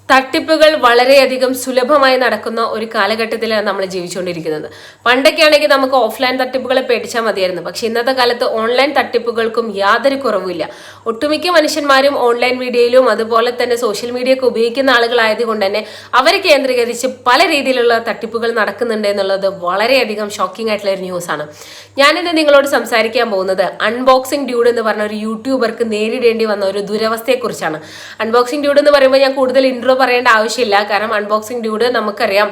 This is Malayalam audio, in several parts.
തട്ടിപ്പുകൾ വളരെയധികം സുലഭമായി നടക്കുന്ന ഒരു കാലഘട്ടത്തിലാണ് നമ്മൾ ജീവിച്ചുകൊണ്ടിരിക്കുന്നത്. പണ്ടൊക്കെയാണെങ്കിൽ നമുക്ക് ഓഫ്ലൈൻ തട്ടിപ്പുകളെ പേടിച്ചാൽ മതിയായിരുന്നു. പക്ഷെ ഇന്നത്തെ കാലത്ത് ഓൺലൈൻ തട്ടിപ്പുകൾക്കും യാതൊരു കുറവുമില്ല. ഒട്ടുമിക്ക മനുഷ്യന്മാരും ഓൺലൈൻ മീഡിയയിലും അതുപോലെ തന്നെ സോഷ്യൽ മീഡിയ ഒക്കെ ഉപയോഗിക്കുന്ന ആളുകളായതുകൊണ്ട് തന്നെ അവരെ കേന്ദ്രീകരിച്ച് പല രീതിയിലുള്ള തട്ടിപ്പുകൾ നടക്കുന്നുണ്ട് എന്നുള്ളത് വളരെയധികം ഷോക്കിംഗ് ആയിട്ടുള്ള ഒരു ന്യൂസാണ്. ഞാനിന്ന് നിങ്ങളോട് സംസാരിക്കാൻ പോകുന്നത് അൺബോക്സിംഗ് ഡ്യൂഡ് എന്ന് പറഞ്ഞ ഒരു യൂട്യൂബർക്ക് നേരിടേണ്ടി വന്ന ഒരു ദുരവസ്ഥയെക്കുറിച്ചാണ്. അൺബോക്സിംഗ് ഡ്യൂഡ് എന്ന് പറയുമ്പോൾ ഞാൻ കൂടുതൽ ഇൻട്രോ പറയേണ്ട ആവശ്യമില്ല. കാരണം അൺബോക്സിംഗ് ഡ്യൂഡ് നമുക്കറിയാം,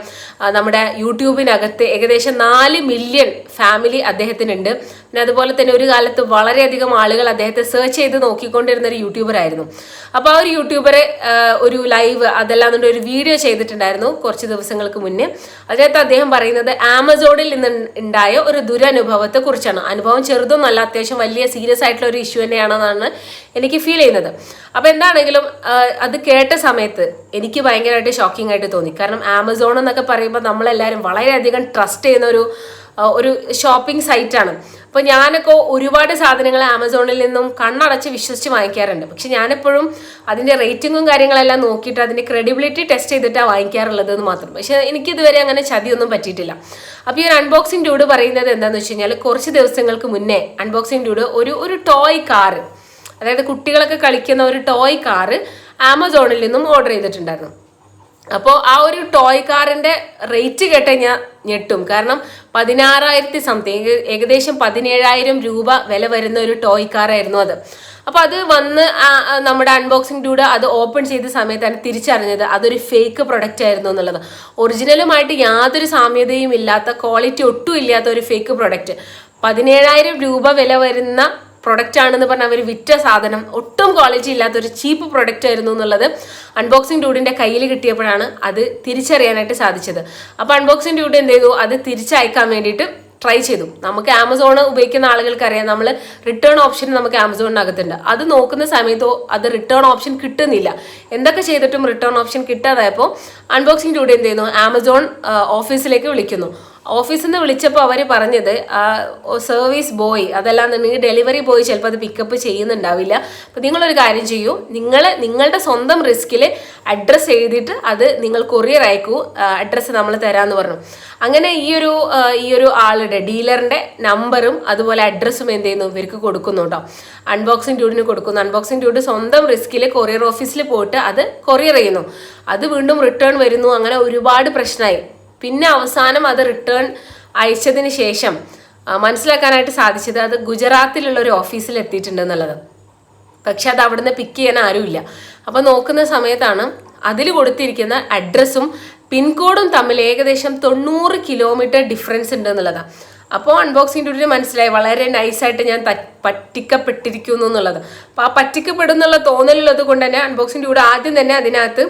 നമ്മുടെ യൂട്യൂബിനകത്ത് ഏകദേശം 4 മില്യൺ ഫാമിലി അദ്ദേഹത്തിനുണ്ട്. പിന്നെ അതുപോലെ തന്നെ ഒരു കാലത്ത് വളരെയധികം ആളുകൾ അദ്ദേഹത്തെ സെർച്ച് ചെയ്ത് നോക്കിക്കൊണ്ടിരുന്ന ഒരു യൂട്യൂബർ ആയിരുന്നു. അപ്പോൾ ആ ഒരു യൂട്യൂബറെ ഒരു ലൈവ് അതല്ലാതെ ഒരു വീഡിയോ ചെയ്തിട്ടുണ്ടായിരുന്നു കുറച്ച് ദിവസങ്ങൾക്ക് മുന്നേ. അതിനകത്ത് അദ്ദേഹം പറയുന്നത് ആമസോണിൽ നിന്ന് ഉണ്ടായ ഒരു ദുരനുഭവത്തെ കുറിച്ചാണ്. അനുഭവം ചെറുതൊന്നല്ല, അത്യാവശ്യം വലിയ സീരിയസ് ആയിട്ടുള്ള ഒരു ഇഷ്യൂ തന്നെയാണെന്നാണ് എനിക്ക് ഫീൽ ചെയ്യുന്നത്. അപ്പൊ എന്താണെങ്കിലും അത് കേട്ട സമയത്ത് എനിക്ക് ഭയങ്കരമായിട്ട് ഷോക്കിംഗ് ആയിട്ട് തോന്നി. കാരണം ആമസോൺ എന്നൊക്കെ പറയുമ്പോൾ നമ്മളെല്ലാവരും വളരെയധികം ട്രസ്റ്റ് ചെയ്യുന്ന ഒരു ഷോപ്പിംഗ് സൈറ്റാണ്. അപ്പൊ ഞാനൊക്കെ ഒരുപാട് സാധനങ്ങൾ ആമസോണിൽ നിന്നും കണ്ണടച്ച് വിശ്വസിച്ച് വാങ്ങിക്കാറുണ്ട്. പക്ഷെ ഞാനെപ്പോഴും അതിന്റെ റേറ്റിങ്ങും കാര്യങ്ങളെല്ലാം നോക്കിയിട്ട് അതിന്റെ ക്രെഡിബിലിറ്റി ടെസ്റ്റ് ചെയ്തിട്ടാണ് വാങ്ങിക്കാറുള്ളത് എന്ന് മാത്രം. പക്ഷെ എനിക്കിതുവരെ അങ്ങനെ ചതിയൊന്നും പറ്റിയിട്ടില്ല. അപ്പൊ ഈ ഒരു അൺബോക്സിംഗ് ഡ്യൂഡ് പറയുന്നത് എന്താണെന്ന് വെച്ച് കഴിഞ്ഞാൽ, കുറച്ച് ദിവസങ്ങൾക്ക് മുന്നേ അൺബോക്സിംഗ് ഡ്യൂഡ് ഒരു ടോയ് കാറ്, അതായത് കുട്ടികളൊക്കെ കളിക്കുന്ന ഒരു ടോയ് കാറ് ആമസോണിൽ നിന്നും ഓർഡർ ചെയ്തിട്ടുണ്ടായിരുന്നു. അപ്പോൾ ആ ഒരു ടോയ് കാറിന്റെ റേറ്റ് കേട്ട ഞാൻ ഞെട്ടും. കാരണം 16,000 സംതിങ്, ഏകദേശം 17,000 രൂപ വില വരുന്ന ഒരു ടോയ് കാറായിരുന്നു അത്. അപ്പൊ അത് വന്ന് നമ്മുടെ അൺബോക്സിംഗ് ഡ്യൂഡ് അത് ഓപ്പൺ ചെയ്ത സമയത്താണ് തിരിച്ചറിഞ്ഞത് അതൊരു ഫേക്ക് പ്രൊഡക്റ്റ് ആയിരുന്നു എന്നുള്ളത്. ഒറിജിനലുമായിട്ട് യാതൊരു സാമ്യതയും ഇല്ലാത്ത, ക്വാളിറ്റി ഒട്ടും ഇല്ലാത്ത ഒരു ഫേക്ക് പ്രൊഡക്റ്റ്. 17,000 രൂപ വില വരുന്ന പ്രൊഡക്റ്റ് ആണെന്ന് പറഞ്ഞാൽ അവർ വിറ്റ സാധനം ഒട്ടും ക്വാളിറ്റി ഇല്ലാത്ത ഒരു ചീപ്പ് പ്രൊഡക്റ്റ് ആയിരുന്നു എന്നുള്ളത് അൺബോക്സിംഗ് ഡ്യൂഡിന്റെ കയ്യിൽ കിട്ടിയപ്പോഴാണ് അത് തിരിച്ചറിയാനായിട്ട് സാധിച്ചത്. അപ്പോൾ അൺബോക്സിംഗ് ഡ്യൂഡ് എന്ത് ചെയ്തു, അത് തിരിച്ചയക്കാൻ വേണ്ടിയിട്ട് ട്രൈ ചെയ്തു. നമുക്ക് ആമസോൺ ഉപയോഗിക്കുന്ന ആളുകൾക്ക് അറിയാം, നമ്മൾ റിട്ടേൺ ഓപ്ഷൻ നമുക്ക് ആമസോണിനകത്തുണ്ട്. അത് നോക്കുന്ന സമയത്തോ അത് റിട്ടേൺ ഓപ്ഷൻ കിട്ടുന്നില്ല. എന്തൊക്കെ ചെയ്തിട്ടും റിട്ടേൺ ഓപ്ഷൻ കിട്ടാതായപ്പോൾ അൺബോക്സിംഗ് ഡ്യൂഡ് എന്ത് ചെയ്യുന്നു, ആമസോൺ ഓഫീസിലേക്ക് വിളിക്കുന്നു. ഓഫീസിൽ നിന്ന് വിളിച്ചപ്പോൾ അവർ പറഞ്ഞത് സർവീസ് ബോയ്, അതല്ലാന്നുണ്ടെങ്കിൽ ഡെലിവറി ബോയ് ചിലപ്പോൾ അത് പിക്കപ്പ് ചെയ്യുന്നുണ്ടാവില്ല. അപ്പം നിങ്ങളൊരു കാര്യം ചെയ്യൂ, നിങ്ങളുടെ സ്വന്തം റിസ്കിൽ അഡ്രസ്സ് എഴുതിയിട്ട് അത് നിങ്ങൾ കൊറിയർ അയക്കൂ, അഡ്രസ്സ് നമ്മൾ തരാമെന്ന് പറഞ്ഞു. അങ്ങനെ ഈ ഒരു ആളുടെ ഡീലറിന്റെ നമ്പറും അതുപോലെ അഡ്രസ്സും എന്ത് ചെയ്യുന്നു, ഇവർക്ക് കൊടുക്കുന്നുണ്ടോ, അൺബോക്സിംഗ് ഡ്യൂഡിന് കൊടുക്കുന്നു. അൺബോക്സിംഗ് ഡ്യൂഡ് സ്വന്തം റിസ്കിൽ കൊറിയർ ഓഫീസിൽ പോയിട്ട് അത് കൊറിയർ ചെയ്യുന്നു. അത് വീണ്ടും റിട്ടേൺ വരുന്നു. അങ്ങനെ ഒരുപാട് പ്രശ്നമായി. പിന്നെ അവസാനം അത് റിട്ടേൺ അയച്ചതിന് ശേഷം മനസ്സിലാക്കാനായിട്ട് സാധിച്ചത് അത് ഗുജറാത്തിലുള്ള ഒരു ഓഫീസിൽ എത്തിയിട്ടുണ്ട് എന്നുള്ളത്. പക്ഷെ അത് അവിടുന്ന് പിക്ക് ചെയ്യാൻ ആരുമില്ല. അപ്പൊ നോക്കുന്ന സമയത്താണ് അതിൽ കൊടുത്തിരിക്കുന്ന അഡ്രസ്സും പിൻകോഡും തമ്മിൽ ഏകദേശം 90 കിലോമീറ്റർ ഡിഫറൻസ് ഉണ്ട് എന്നുള്ളതാണ്. അപ്പോൾ അൺബോക്സിംഗ് ഡ്യൂഡിന് മനസ്സിലായി വളരെ നൈസായിട്ട് ഞാൻ പറ്റിക്കപ്പെട്ടിരിക്കുന്നു എന്നുള്ളത്. അപ്പോൾ ആ പറ്റിക്കപ്പെടുന്നുള്ള തോന്നലുള്ളത് കൊണ്ട് തന്നെ അൺബോക്സിംഗ് ഡ്യൂഡ് ആദ്യം തന്നെ അതിനകത്ത്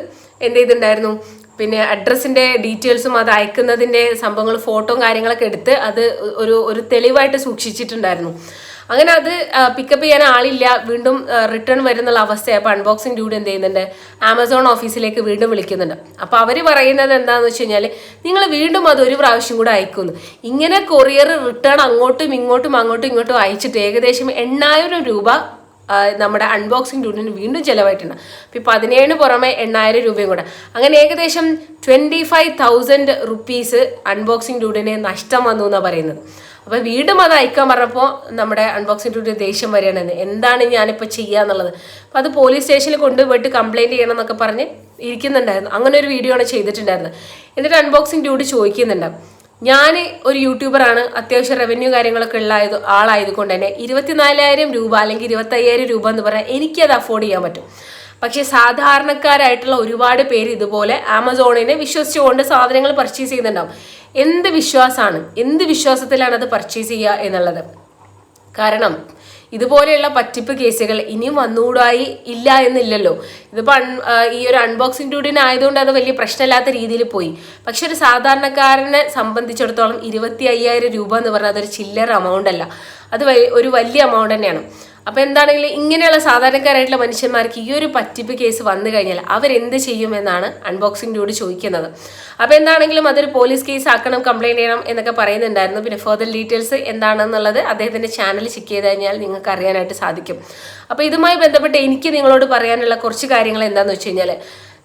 എന്ത് ചെയ്തിട്ടുണ്ടായിരുന്നു, പിന്നെ അഡ്രസ്സിന്റെ ഡീറ്റെയിൽസും അത് അയക്കുന്നതിന്റെ സംഭവങ്ങൾ, ഫോട്ടോയും കാര്യങ്ങളൊക്കെ എടുത്ത് അത് ഒരു തെളിവായിട്ട് സൂക്ഷിച്ചിട്ടുണ്ടായിരുന്നു. അങ്ങനെ അത് പിക്കപ്പ് ചെയ്യാൻ ആളില്ല, വീണ്ടും റിട്ടേൺ വരുന്നുള്ള അവസ്ഥയായപ്പോൾ അൺബോക്സിംഗ് ഡ്യൂഡ് എന്ത് ചെയ്യുന്നുണ്ട്, ആമസോൺ ഓഫീസിലേക്ക് വീണ്ടും വിളിക്കുന്നുണ്ട്. അപ്പോൾ അവർ പറയുന്നത് എന്താണെന്ന് വെച്ച് കഴിഞ്ഞാൽ, നിങ്ങൾ വീണ്ടും അത് ഒരു പ്രാവശ്യം കൂടെ അയക്കുന്നു. ഇങ്ങനെ കൊറിയർ റിട്ടേൺ അങ്ങോട്ടും ഇങ്ങോട്ടും അയച്ചിട്ട് ഏകദേശം 8,000 രൂപ നമ്മുടെ അൺബോക്സിംഗ് ഡ്യൂഡിന് വീണ്ടും ചിലവായിട്ടുണ്ട്. അപ്പോൾ 17 പുറമെ 8,000 രൂപയും കൂടെ, അങ്ങനെ ഏകദേശം 25,000 റുപ്പീസ് അൺബോക്സിംഗ് ഡ്യൂഡിന് നഷ്ടം വന്നു എന്നാണ് പറയുന്നത്. അപ്പോൾ വീണ്ടും അത് അയക്കാൻ പറഞ്ഞപ്പോൾ നമ്മുടെ അൺബോക്സിംഗ് ഡ്യൂഡിന് ദേഷ്യം വരികയാണെന്ന്, എന്താണ് ഞാനിപ്പോൾ ചെയ്യുക എന്നുള്ളത്. അപ്പോൾ അത് പോലീസ് സ്റ്റേഷനിൽ കൊണ്ടുപോയിട്ട് കംപ്ലൈൻറ്റ് ചെയ്യണം എന്നൊക്കെ പറഞ്ഞ് ഇരിക്കുന്നുണ്ടായിരുന്നു. അങ്ങനെ ഒരു വീഡിയോ ആണ് ചെയ്തിട്ടുണ്ടായിരുന്നത്. എന്നിട്ട് അൺബോക്സിംഗ് ഡ്യൂഡ് ചോദിക്കുന്നുണ്ട്, ഞാൻ ഒരു യൂട്യൂബറാണ്, അത്യാവശ്യം റവന്യൂ കാര്യങ്ങളൊക്കെ ഉള്ള ആളായതുകൊണ്ട് തന്നെ 24,000 രൂപ അല്ലെങ്കിൽ 25,000 രൂപ എന്ന് പറഞ്ഞാൽ എനിക്കത് അഫോർഡ് ചെയ്യാൻ പറ്റും. പക്ഷേ സാധാരണക്കാരായിട്ടുള്ള ഒരുപാട് പേര് ഇതുപോലെ ആമസോണിനെ വിശ്വസിച്ചുകൊണ്ട് സാധനങ്ങൾ പർച്ചേസ് ചെയ്യുന്നുണ്ടാവും. എന്ത് വിശ്വാസത്തിലാണ് അത് പർച്ചേസ് ചെയ്യുക എന്നുള്ളത്. കാരണം ഇതുപോലെയുള്ള പറ്റിപ്പ് കേസുകൾ ഇനിയും വന്നുകൂടായി ഇല്ല എന്നില്ലല്ലോ. ഇതിപ്പോൾ ഈ ഒരു അൺബോക്സിംഗ് ഡ്യൂഡിന് ആയതുകൊണ്ട് അത് വലിയ പ്രശ്നമില്ലാത്ത രീതിയിൽ പോയി. പക്ഷെ ഒരു സാധാരണക്കാരനെ സംബന്ധിച്ചിടത്തോളം 25,000 രൂപ എന്ന് പറഞ്ഞാൽ അതൊരു ചില്ലറ എമൗണ്ട് അല്ല, അത് ഒരു വലിയ എമൗണ്ട് തന്നെയാണ്. അപ്പോൾ എന്താണെങ്കിലും ഇങ്ങനെയുള്ള സാധാരണക്കാരായിട്ടുള്ള മനുഷ്യന്മാർക്ക് ഈ ഒരു പറ്റിപ്പ് കേസ് വന്നു കഴിഞ്ഞാൽ അവരെന്ത് ചെയ്യുമെന്നാണ് അൺബോക്സിംഗ് ഡ്യൂഡ് ചോദിക്കുന്നത്. അപ്പോൾ എന്താണെങ്കിലും അതൊരു പോലീസ് കേസ് ആക്കണം, കംപ്ലൈൻറ്റ് ചെയ്യണം എന്നൊക്കെ പറയുന്നുണ്ടായിരുന്നു. പിന്നെ ഫർദർ ഡീറ്റെയിൽസ് എന്താണെന്നുള്ളത് അദ്ദേഹത്തിൻ്റെ ചാനൽ ചെക്ക് ചെയ്ത് കഴിഞ്ഞാൽ നിങ്ങൾക്ക് അറിയാനായിട്ട് സാധിക്കും. അപ്പോൾ ഇതുമായി ബന്ധപ്പെട്ട് എനിക്ക് നിങ്ങളോട് പറയാനുള്ള കുറച്ച് കാര്യങ്ങൾ എന്താണെന്ന് വെച്ച് കഴിഞ്ഞാൽ,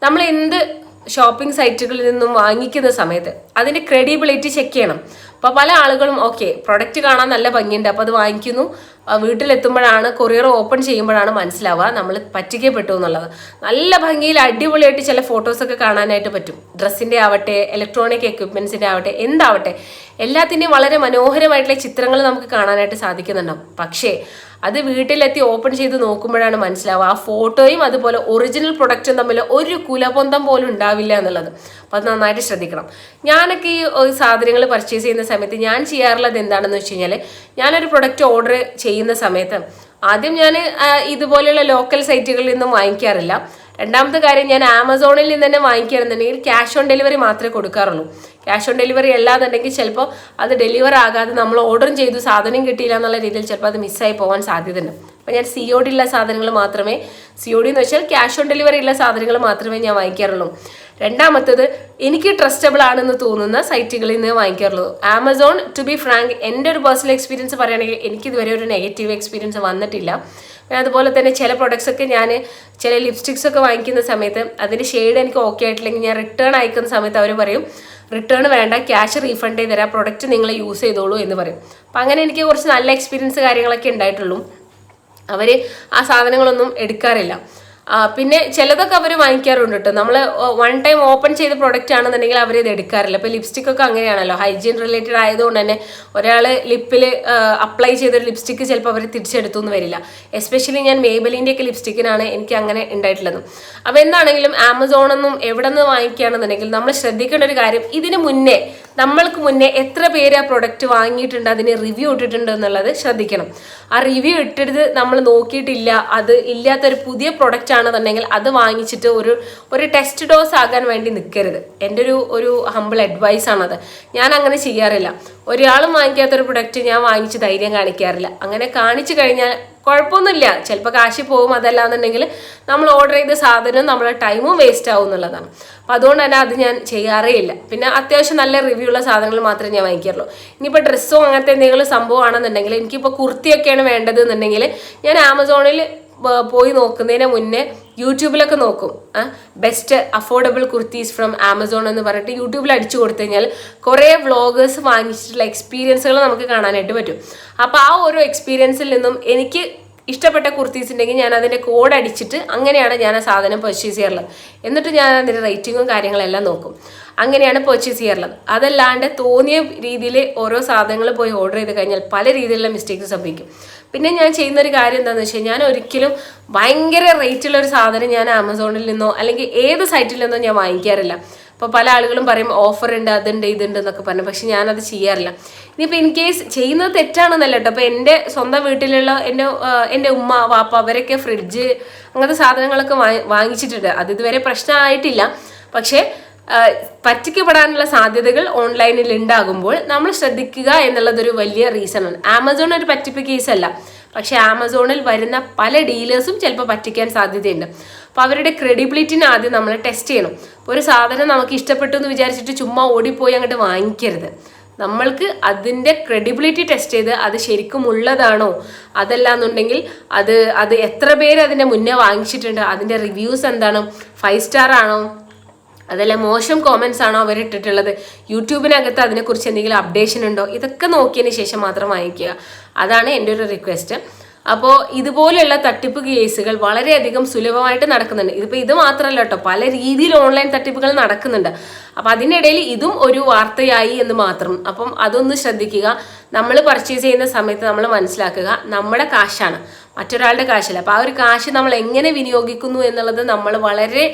നമ്മൾ എന്ത് ഷോപ്പിംഗ് സൈറ്റുകളിൽ നിന്നും വാങ്ങിക്കുന്ന സമയത്ത് അതിൻ്റെ ക്രെഡിബിലിറ്റി ചെക്ക് ചെയ്യണം. അപ്പോൾ പല ആളുകളും ഓക്കെ പ്രൊഡക്റ്റ് കാണാൻ നല്ല ഭംഗിയുണ്ട്, അപ്പോൾ അത് വാങ്ങിക്കുന്നു, വീട്ടിലെത്തുമ്പോഴാണ് കൊറിയർ ഓപ്പൺ ചെയ്യുമ്പോഴാണ് മനസ്സിലാവുക നമ്മൾ പറ്റിക്കപ്പെട്ടു എന്നുള്ളത്. നല്ല ഭംഗിയിൽ അടിപൊളിയായിട്ട് ചില ഫോട്ടോസൊക്കെ കാണാനായിട്ട് പറ്റും. ഡ്രസ്സിൻ്റെ ആവട്ടെ, ഇലക്ട്രോണിക് എക്യുപ്മെൻസിൻ്റെ ആവട്ടെ, എന്താവട്ടെ എല്ലാത്തിൻ്റെയും വളരെ മനോഹരമായിട്ടുള്ള ചിത്രങ്ങൾ നമുക്ക് കാണാനായിട്ട് സാധിക്കുന്നുണ്ടാവും. പക്ഷേ അത് വീട്ടിലെത്തി ഓപ്പൺ ചെയ്ത് നോക്കുമ്പോഴാണ് മനസ്സിലാവുക ആ ഫോട്ടോയും അതുപോലെ ഒറിജിനൽ പ്രൊഡക്റ്റും തമ്മിൽ ഒരു കുലബന്ധം പോലും ഉണ്ടാവില്ല എന്നുള്ളത്. അപ്പം അത് നന്നായിട്ട് ശ്രദ്ധിക്കണം. ഞാനൊക്കെ ഈ സാധനങ്ങൾ പർച്ചേസ് ചെയ്യുന്ന സമയത്ത് ഞാൻ ചെയ്യാറുള്ളത് എന്താണെന്ന് വെച്ച് കഴിഞ്ഞാൽ, ഞാനൊരു പ്രൊഡക്റ്റ് ഓർഡർ ചെയ്യുന്ന സമയത്ത് ആദ്യം ഞാൻ ഇതുപോലെയുള്ള ലോക്കൽ സൈറ്റുകളിൽ നിന്നും വാങ്ങിക്കാറില്ല. രണ്ടാമത്തെ കാര്യം, ഞാൻ ആമസോണിൽ നിന്ന് തന്നെ വാങ്ങിക്കുകയാണെന്നുണ്ടെങ്കിൽ ക്യാഷ് ഓൺ ഡെലിവറി മാത്രമേ കൊടുക്കാറുള്ളൂ. ക്യാഷ് ഓൺ ഡെലിവറി അല്ലാന്നുണ്ടെങ്കിൽ ചിലപ്പോൾ അത് ഡെലിവർ ആകാതെ നമ്മൾ ഓർഡർ ചെയ്തു സാധനം കിട്ടിയില്ല എന്നുള്ള രീതിയിൽ ചിലപ്പോൾ അത് മിസ്സായി പോകാൻ സാധ്യതയുണ്ട്. അപ്പോൾ ഞാൻ COD ഉള്ള സാധനങ്ങൾ മാത്രമേ, COD എന്ന് വെച്ചാൽ ക്യാഷ് ഓൺ ഡെലിവറി ഉള്ള സാധനങ്ങൾ മാത്രമേ ഞാൻ വാങ്ങിക്കാറുള്ളൂ. രണ്ടാമത്തത്, എനിക്ക് ട്രസ്റ്റബിൾ ആണെന്ന് തോന്നുന്ന സൈറ്റുകളിൽ നിന്ന് വാങ്ങിക്കാറുള്ളൂ. ആമസോൺ ടു ബി ഫ്രാങ്ക് എൻ്റെ ഒരു പേഴ്സണൽ എക്സ്പീരിയൻസ് പറയുകയാണെങ്കിൽ എനിക്കിതുവരെ ഒരു നെഗറ്റീവ് എക്സ്പീരിയൻസ് വന്നിട്ടില്ല. അതുപോലെ തന്നെ ചില പ്രൊഡക്ട്സ് ഒക്കെ ഞാൻ ചില ലിപ്സ്റ്റിക്സ് ഒക്കെ വാങ്ങിക്കുന്ന സമയത്ത് അതിൻ്റെ ഷെയ്ഡ് എനിക്ക് ഓക്കെ ആയിട്ടില്ലെങ്കിൽ ഞാൻ റിട്ടേൺ അയക്കുന്ന സമയത്ത് അവർ പറയും റിട്ടേൺ വേണ്ട, ക്യാഷ് റീഫണ്ട് ചെയ്ത് തരാം, പ്രൊഡക്റ്റ് നിങ്ങൾ യൂസ് ചെയ്തോളൂ എന്ന് പറയും. അപ്പം അങ്ങനെ എനിക്ക് കുറച്ച് നല്ല എക്സ്പീരിയൻസ് കാര്യങ്ങളൊക്കെ ഉണ്ടായിട്ടുള്ളൂ. അവർ ആ സാധനങ്ങളൊന്നും എടുക്കാറില്ല. പിന്നെ ചിലതൊക്കെ അവർ വാങ്ങിക്കാറുണ്ട് കേട്ടോ. നമ്മൾ വൺ ടൈം ഓപ്പൺ ചെയ്ത പ്രൊഡക്റ്റ് ആണെന്നുണ്ടെങ്കിൽ അവർ ഇത് എടുക്കാറില്ല. ഇപ്പോൾ ലിപ്സ്റ്റിക് ഒക്കെ അങ്ങനെയാണല്ലോ, ഹൈജീൻ റിലേറ്റഡ് ആയതുകൊണ്ട് തന്നെ ഒരാൾ ലിപ്പിൽ അപ്ലൈ ചെയ്തൊരു ലിപ്സ്റ്റിക്ക് ചിലപ്പോൾ അവർ തിരിച്ചെടുത്തു എന്ന് വരില്ല. എസ്പെഷ്യലി ഞാൻ മേബലിൻ്റെ ഒക്കെ ലിപ്സ്റ്റിക്കിനാണ് എനിക്ക് അങ്ങനെ ഉണ്ടായിട്ടുള്ളത്. അപ്പോൾ എന്താണെങ്കിലും ആമസോണൊന്നും എവിടെ നിന്ന് വാങ്ങിക്കുകയാണെന്നുണ്ടെങ്കിൽ നമ്മൾ ശ്രദ്ധിക്കേണ്ട ഒരു കാര്യം, ഇതിന് മുന്നേ നമ്മൾക്ക് മുന്നേ എത്ര പേര് ആ പ്രൊഡക്റ്റ് വാങ്ങിയിട്ടുണ്ട്, അതിന് റിവ്യൂ ഇട്ടിട്ടുണ്ട് എന്നുള്ളത് ശ്രദ്ധിക്കണം. ആ റിവ്യൂ ഇട്ടിട്ട് നമ്മൾ നോക്കിയിട്ടില്ല, അത് ഇല്ലാത്തൊരു പുതിയ പ്രൊഡക്റ്റ് ആണെന്നുണ്ടെങ്കിൽ അത് വാങ്ങിച്ചിട്ട് ഒരു ടെസ്റ്റ് ഡോസ് ആകാൻ വേണ്ടി നിൽക്കരുത്. എൻ്റെ ഒരു ഹമ്പിൾ അഡ്വൈസ് ആണത്. ഞാൻ അങ്ങനെ ചെയ്യാറില്ല. ഒരാളും വാങ്ങിക്കാത്തൊരു പ്രൊഡക്റ്റ് ഞാൻ വാങ്ങിച്ച് ധൈര്യം കാണിക്കാറില്ല. അങ്ങനെ കാണിച്ചു കഴിഞ്ഞാൽ കുഴപ്പമൊന്നുമില്ല, ചിലപ്പോൾ കാശി പോകും. അതല്ലാന്നുണ്ടെങ്കിൽ നമ്മൾ ഓർഡർ ചെയ്ത സാധനവും നമ്മളെ ടൈമും വേസ്റ്റ് ആവും എന്നുള്ളതാണ്. അപ്പം അതുകൊണ്ട് തന്നെ അത് ഞാൻ ചെയ്യാറേ ഇല്ല. പിന്നെ അത്യാവശ്യം നല്ല റിവ്യൂ ഉള്ള സാധനങ്ങൾ മാത്രമേ ഞാൻ വാങ്ങിക്കാറുള്ളൂ. ഇനിയിപ്പോൾ ഡ്രസ്സോ അങ്ങനത്തെ എന്തെങ്കിലും സംഭവം ആണെന്നുണ്ടെങ്കിൽ, എനിക്കിപ്പോൾ കുർത്തിയൊക്കെയാണ് വേണ്ടത് എന്നുണ്ടെങ്കിൽ ഞാൻ ആമസോണിൽ പോയി നോക്കുന്നതിന് മുന്നേ യൂട്യൂബിലൊക്കെ നോക്കും. Best affordable kurtis from Amazon എന്ന് പറഞ്ഞിട്ട് യൂട്യൂബിൽ അടിച്ചു കൊടുത്തു കഴിഞ്ഞാൽ കുറേ വ്ളോഗേഴ്സ് വാങ്ങിച്ചിട്ടുള്ള എക്സ്പീരിയൻസുകൾ നമുക്ക് കാണാനായിട്ട് പറ്റും. അപ്പോൾ ആ ഓരോ എക്സ്പീരിയൻസിൽ നിന്നും എനിക്ക് ഇഷ്ടപ്പെട്ട കുർത്തീസ് ഉണ്ടെങ്കിൽ ഞാൻ അതിൻ്റെ കോഡ് അടിച്ചിട്ട് അങ്ങനെയാണ് ഞാൻ ആ സാധനം പർച്ചേസ് ചെയ്യാറുള്ളത്. എന്നിട്ട് ഞാൻ അതിൻ്റെ റേറ്റിങ്ങും കാര്യങ്ങളെല്ലാം നോക്കും. അങ്ങനെയാണ് പർച്ചേസ് ചെയ്യാറുള്ളത്. അതല്ലാണ്ട് തോന്നിയ രീതിയിൽ ഓരോ സാധനങ്ങൾ പോയി ഓർഡർ ചെയ്ത് കഴിഞ്ഞാൽ പല രീതിയിലുള്ള മിസ്റ്റേക്സ് സംഭവിക്കും. പിന്നെ ഞാൻ ചെയ്യുന്നൊരു കാര്യം എന്താണെന്ന് വെച്ചാൽ, ഞാൻ ഒരിക്കലും ഭയങ്കര റേറ്റുള്ള ഒരു സാധനം ഞാൻ ആമസോണിൽ നിന്നോ അല്ലെങ്കിൽ ഏത് സൈറ്റിൽ നിന്നോ ഞാൻ വാങ്ങിക്കാറില്ല. അപ്പോൾ പല ആളുകളും പറയും ഓഫർ ഉണ്ട്, അതുണ്ട്, ഇതുണ്ട് എന്നൊക്കെ പറഞ്ഞു. പക്ഷെ ഞാനത് ചെയ്യാറില്ല. ഇനിയിപ്പോൾ ഇൻ കേസ് ചെയ്യുന്നത് തെറ്റാണെന്നല്ല കേട്ടോ. അപ്പോൾ എൻ്റെ സ്വന്തം വീട്ടിലുള്ള എൻ്റെ ഉമ്മ വാപ്പ അവരൊക്കെ ഫ്രിഡ്ജ് അങ്ങനത്തെ സാധനങ്ങളൊക്കെ വാങ്ങിച്ചിട്ടുണ്ട്. അത് ഇതുവരെ പ്രശ്നമായിട്ടില്ല. പക്ഷേ പറ്റിക്കപ്പെടാനുള്ള സാധ്യതകൾ ഓൺലൈനിൽ ഉണ്ടാകുമ്പോൾ നമ്മൾ ശ്രദ്ധിക്കുക എന്നുള്ളതൊരു വലിയ റീസണാണ്. ആമസോൺ ഒരു പറ്റിപ്പ് കേസല്ല, പക്ഷെ ആമസോണിൽ വരുന്ന പല ഡീലേഴ്സും ചിലപ്പോൾ പറ്റിക്കാൻ സാധ്യതയുണ്ട്. അപ്പോൾ അവരുടെ ക്രെഡിബിലിറ്റിനെ ആദ്യം നമ്മൾ ടെസ്റ്റ് ചെയ്യണം. ഇപ്പോൾ ഒരു സാധനം നമുക്ക് ഇഷ്ടപ്പെട്ടു എന്ന് വിചാരിച്ചിട്ട് ചുമ്മാ ഓടിപ്പോയി അങ്ങോട്ട് വാങ്ങിക്കരുത്. നമ്മൾക്ക് അതിൻ്റെ ക്രെഡിബിലിറ്റി ടെസ്റ്റ് ചെയ്ത് അത് ശരിക്കും ഉള്ളതാണോ, അതല്ലാന്നുണ്ടെങ്കിൽ അത് എത്ര പേര് അതിൻ്റെ മുന്നേ വാങ്ങിച്ചിട്ടുണ്ട്, അതിൻ്റെ റിവ്യൂസ് എന്താണ്, 5 സ്റ്റാർ ആണോ, അതല്ല മോശം കോമൻസ് ആണോ അവരിട്ടിട്ടുള്ളത്, യൂട്യൂബിനകത്ത് അതിനെക്കുറിച്ച് എന്തെങ്കിലും അപ്ഡേഷൻ ഉണ്ടോ, ഇതൊക്കെ നോക്കിയതിന് ശേഷം മാത്രം വാങ്ങിക്കുക. അതാണ് എൻ്റെ ഒരു റിക്വസ്റ്റ്. അപ്പോൾ ഇതുപോലെയുള്ള തട്ടിപ്പ് കേസുകൾ വളരെയധികം സുലഭമായിട്ട് നടക്കുന്നുണ്ട്. ഇത് മാത്രമല്ല കേട്ടോ, പല രീതിയിൽ ഓൺലൈൻ തട്ടിപ്പുകൾ നടക്കുന്നുണ്ട്. അപ്പം അതിനിടയിൽ ഇതും ഒരു വാർത്തയായി എന്ന് മാത്രം. അപ്പം അതൊന്ന് ശ്രദ്ധിക്കുക. നമ്മൾ പർച്ചേസ് ചെയ്യുന്ന സമയത്ത് നമ്മൾ മനസ്സിലാക്കുക നമ്മുടെ കാശാണ്, മറ്റൊരാളുടെ കാശല്ല. അപ്പോൾ ആ ഒരു കാശ് നമ്മൾ എങ്ങനെ വിനിയോഗിക്കുന്നു എന്നുള്ളത് നമ്മൾ വളരെ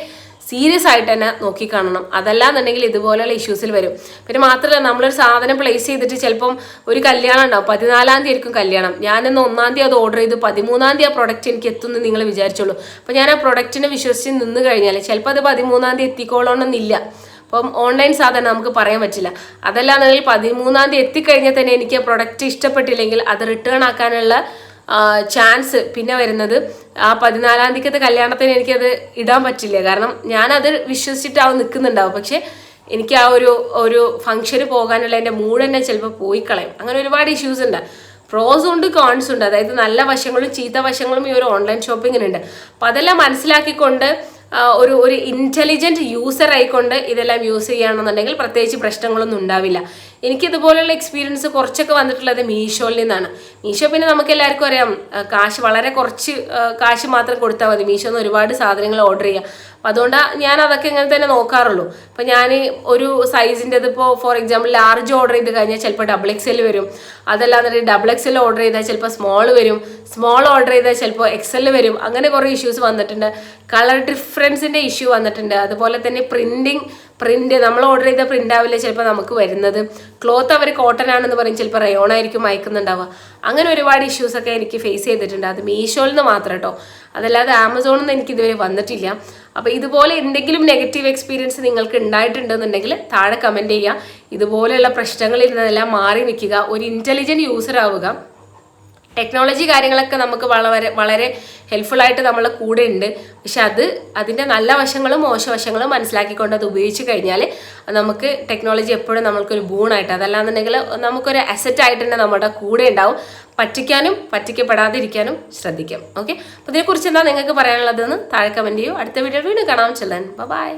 സീരിയസ് ആയിട്ട് തന്നെ നോക്കിക്കാണണം. അതല്ലാന്നുണ്ടെങ്കിൽ ഇതുപോലെയുള്ള ഇഷ്യൂസിൽ വരും. പിന്നെ മാത്രമല്ല, നമ്മളൊരു സാധനം പ്ലേസ് ചെയ്തിട്ട് ചിലപ്പം ഒരു കല്യാണം ഉണ്ടാവും, 14-ാം തീയതി ആയിരിക്കും കല്യാണം. ഞാനിന്ന് 1-ാം തീയതി അത് ഓർഡർ ചെയ്ത് 13-ാം തീയതി ആ പ്രൊഡക്റ്റ് എനിക്ക് എത്തുമെന്ന് നിങ്ങൾ വിചാരിച്ചോളൂ. അപ്പോൾ ഞാൻ ആ പ്രൊഡക്റ്റിനെ വിശ്വസിച്ച് നിന്ന് കഴിഞ്ഞാൽ ചിലപ്പോൾ അത് 13-ാം തീയതി എത്തിക്കോളണമെന്നില്ല. അപ്പം ഓൺലൈൻ സാധനം നമുക്ക് പറയാൻ പറ്റില്ല. അതല്ലാന്നുണ്ടെങ്കിൽ 13-ാം തീയതി എത്തിക്കഴിഞ്ഞാൽ തന്നെ എനിക്ക് ആ പ്രൊഡക്റ്റ് ഇഷ്ടപ്പെട്ടില്ലെങ്കിൽ അത് റിട്ടേൺ ആക്കാനുള്ള ചാൻസ് പിന്നെ വരുന്നത് ആ 14-ാം തീയതിക്കത്തെ കല്യാണത്തിന് എനിക്കത് ഇടാൻ പറ്റില്ല. കാരണം ഞാനത് വിശ്വസിച്ചിട്ടാവും നിൽക്കുന്നുണ്ടാവും. പക്ഷെ എനിക്ക് ആ ഒരു ഫംഗ്ഷന് പോകാനുള്ള എൻ്റെ മൂഡ് തന്നെ ചിലപ്പോൾ പോയി കളയും. അങ്ങനെ ഒരുപാട് ഇഷ്യൂസ് ഉണ്ട്. പ്രോസും ഉണ്ട് കോൺസും ഉണ്ട്. അതായത് നല്ല വശങ്ങളും ചീത്ത വശങ്ങളും ഈ ഒരു ഓൺലൈൻ ഷോപ്പിങ്ങിനുണ്ട്. അപ്പോൾ അതെല്ലാം മനസ്സിലാക്കിക്കൊണ്ട് ഒരു ഇൻ്റലിജൻറ്റ് യൂസർ ആയിക്കൊണ്ട് ഇതെല്ലാം യൂസ് ചെയ്യുകയാണെന്നുണ്ടെങ്കിൽ പ്രത്യേകിച്ച് പ്രശ്നങ്ങളൊന്നും ഉണ്ടാവില്ല. എനിക്കിതുപോലുള്ള എക്സ്പീരിയൻസ് കുറച്ചൊക്കെ വന്നിട്ടുള്ളത് മീഷോയിൽ നിന്നാണ്. മീഷോ പിന്നെ നമുക്ക് എല്ലാവർക്കും അറിയാം, കാശ് വളരെ കുറച്ച് കാശ് മാത്രം കൊടുത്താൽ മതി മീഷോന്ന് ഒരുപാട് സാധനങ്ങൾ ഓർഡർ ചെയ്യുക. അപ്പം അതുകൊണ്ടാണ് ഞാൻ അതൊക്കെ ഇങ്ങനെ തന്നെ നോക്കാറുള്ളൂ. അപ്പം ഞാൻ ഒരു സൈസിൻ്റെത് ഇപ്പോൾ ഫോർ എക്സാമ്പിൾ ലാർജ് ഓർഡർ ചെയ്ത് കഴിഞ്ഞാൽ ചിലപ്പോൾ XXL വരും, അതല്ലാതെ XXL ഓർഡർ ചെയ്താൽ ചിലപ്പോൾ സ്മോൾ വരും, സ്മോൾ ഓർഡർ ചെയ്താൽ ചിലപ്പോൾ XL വരും. അങ്ങനെ കുറേ ഇഷ്യൂസ് വന്നിട്ടുണ്ട്. കളർ ഡിഫറൻസിൻ്റെ ഇഷ്യൂ വന്നിട്ടുണ്ട്. അതുപോലെ തന്നെ പ്രിന്റ് നമ്മൾ ഓർഡർ ചെയ്ത പ്രിന്റ് ആവില്ല ചിലപ്പോൾ നമുക്ക് വരുന്നത്. ക്ലോത്ത് അവർ കോട്ടൺ ആണെന്ന് പറയും, ചിലപ്പോൾ റയോൺ ആയിരിക്കും അയക്കുന്നുണ്ടാവുക. അങ്ങനെ ഒരുപാട് ഇഷ്യൂസൊക്കെ എനിക്ക് ഫേസ് ചെയ്തിട്ടുണ്ട്. അത് മീഷോയിൽ നിന്ന് മാത്രം കേട്ടോ, അതല്ലാതെ ആമസോണിൽ നിന്ന് എനിക്ക് ഇതുവരെ വന്നിട്ടില്ല. അപ്പോൾ ഇതുപോലെ എന്തെങ്കിലും നെഗറ്റീവ് എക്സ്പീരിയൻസ് നിങ്ങൾക്ക് ഉണ്ടായിട്ടുണ്ടെന്നുണ്ടെങ്കിൽ താഴെ കമൻറ്റ് ചെയ്യുക. ഇതുപോലെയുള്ള പ്രശ്നങ്ങളിൽ നിന്നെല്ലാം മാറി നിൽക്കുക, ഒരു ഇൻ്റലിജൻറ്റ് യൂസർ ആവുക. ടെക്നോളജി കാര്യങ്ങളൊക്കെ നമുക്ക് വളരെ ഹെൽപ്ഫുള്ളായിട്ട് നമ്മളെ കൂടെ ഉണ്ട്. പക്ഷെ അതിൻ്റെ നല്ല വശങ്ങളും മോശവശങ്ങളും മനസ്സിലാക്കിക്കൊണ്ട് അത് ഉപയോഗിച്ച് കഴിഞ്ഞാൽ നമുക്ക് ടെക്നോളജി എപ്പോഴും നമ്മൾക്കൊരു ബൂണായിട്ട്, അതല്ലാന്നുണ്ടെങ്കിൽ നമുക്കൊരു അസറ്റായിട്ട് തന്നെ നമ്മുടെ കൂടെ ഉണ്ടാവും. പറ്റിക്കാനും പറ്റിക്കപ്പെടാതിരിക്കാനും ശ്രദ്ധിക്കാം. ഓക്കെ, അപ്പോൾ ഇതിനെക്കുറിച്ച് എന്താ നിങ്ങൾക്ക് പറയാനുള്ളതെന്ന് താഴെ കമൻറ്റ് ചെയ്യൂ. അടുത്ത വീഡിയോ വീണ്ടും കാണാം. ചെല്ലാൻ ബൈ.